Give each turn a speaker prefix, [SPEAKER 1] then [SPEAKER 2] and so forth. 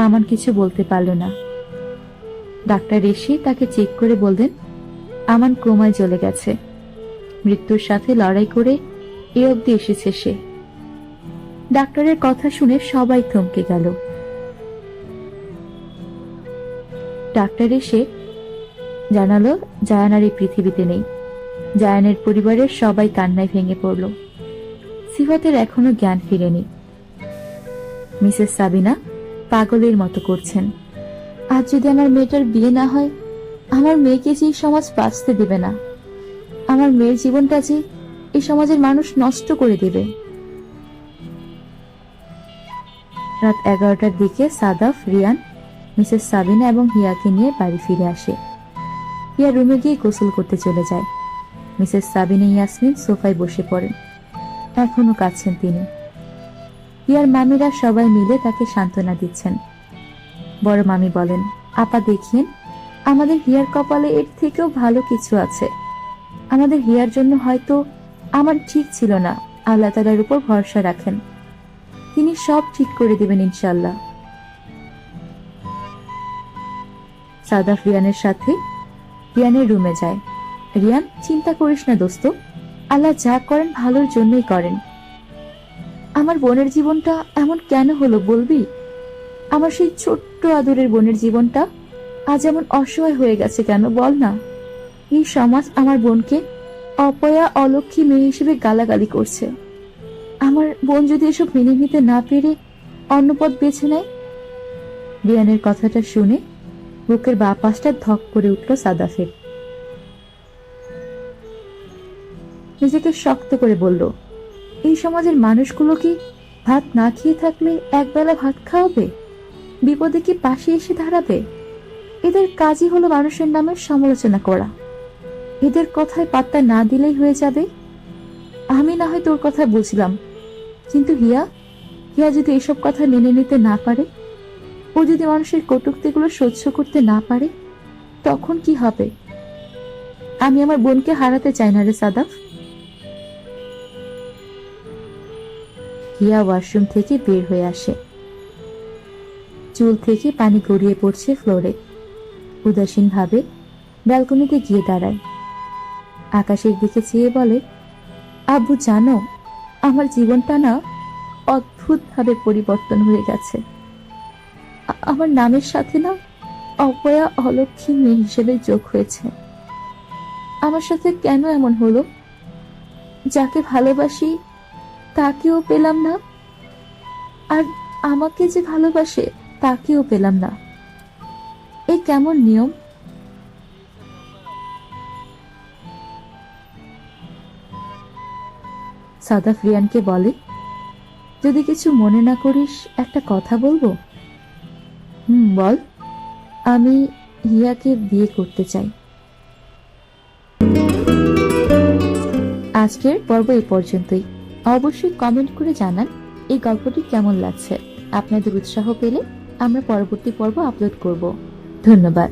[SPEAKER 1] আমান কিছু বলতে পারল না। ডাক্তার এসে তাকে চেক করে বললেন, আমান কোমায় চলে গেছে। মৃত্যুর সাথে লড়াই করে এ অবধি এসেছে সে। ডাক্তারের কথা শুনে সবাই থমকে গেল। ডাক্তার এসে জানালো জায়ান আর এই পৃথিবীতে নেই। জায়ানের পরিবারের সবাই কান্নায় ভেঙে পড়ল। সিফাতের এখনো জ্ঞান ফিরেনি। মিসেস সাবিনা পাগলের মতো করছেন, আজ যদি আমার মেয়েটার বিয়ে না হয়, আমার মেয়েকে যে সমাজ বাঁচতে দেবে না, আমার মেয়ের জীবনটা যে এই সমাজের মানুষ নষ্ট করে দেবে। রাত 11টার দিকে সাদাফ, রিয়ান, মিসেস সাবিনা এবং হিয়াকে নিয়ে বাড়ি ফিরে আসে। হিয়া রুমে গিয়ে গোসল করতে চলে যায়। মিসেস সাবিনা ইয়াসমিন সোফায় বসে পড়েন, এখনো কাঁদছেন তিনি। হিয়ার মামিরা সবাই মিলে তাকে সান্ত্বনা দিচ্ছেন। বড় মামি বলেন, আপা দেখিয়েন, আমাদের হিয়ার কপালে এর থেকেও ভালো কিছু আছে। আমাদের হিয়ার জন্য হয়তো আমার ঠিক ছিল না, আল্লাহ তাআলার উপর ভরসা রাখেন, তিনি সব ঠিক করে দেবেন ইনশাআল্লাহ। সাদাফ রিয়ানের সাথে রিয়ানের রুমে যায়। রিয়ান, চিন্তা করিস না দোস্ত, আল্লাহ যা করেন ভালোর জন্যই করেন। আমার বোনের জীবনটা এমন কেন হলো বলবি? আমার সেই ছোট্ট আদরের বোনের জীবনটা আজ এমন অসহায় হয়ে গেছে কেন বল না? এই সমাজ আমার বোনকে অপয়া, অলক্ষী মেয়ে হিসেবে গালাগালি করছে। আমার বোন যদি এসব মেনে নিতে না পেরে অন্য পথ বেছে নেয়। রিয়ানের কথাটা শুনে বুকের বাঁ পাশটা ধক করে উঠল সাদাফের। নিজেকে শক্ত করে বলল, এই সমাজের মানুষগুলো কি ভাত না খেয়ে থাকলে একবেলা ভাত খাওয়াবে? বিপদে কি পাশে এসে দাঁড়াবে? এদের কাজই হলো মানুষের নামে সমালোচনা করা। এদের কথায় পাত্তা না দিলেই হয়ে যাবে। আমি না হয় তোর কথা বুঝলাম, কিন্তু হিয়া যদি এসব কথা মেনে নিতে না পারে, ও যদি মানুষের কটূক্তিগুলো সহ্য করতে না পারে, তখন কি হবে? আমি আমার বোনকে হারাতে চাই না রে সাদাফ। হিয়া ওয়াশরুম থেকে বের হয়ে আসে। চুল থেকে পানি গড়িয়ে পড়ছে ফ্লোরে। উদাসীন ভাবে ব্যালকনিতে গিয়ে দাঁড়ায়। আকাশের দিকে চেয়ে বলে, আব্বু জানো, আমার জীবনটা না অদ্ভুত ভাবে পরিবর্তন হয়ে গেছে। আমার নামের সাথে না অপয়া, অলক্ষী মেয়ে হিসেবে যোগ হয়েছে। আমার সাথে কেন এমন হলো? যাকে ভালোবাসি তাকেও পেলাম না, আর আমাকে যে ভালোবাসে তাকেও পেলাম না। এ কেমন নিয়ম? সাদাফ রিয়ানকে বলে, যদি কিছু মনে না করিস একটা কথা বলবো? বল। আমি হিয়াকে বিয়ে করতে চাই। আজকের পর্ব এই পর্যন্তই। অবশ্যই কমেন্ট করে জানান এই গল্পটি কেমন লাগছে। আপনাদের উৎসাহ পেলে আমরা পরবর্তী পর্ব আপলোড করব। ধন্যবাদ।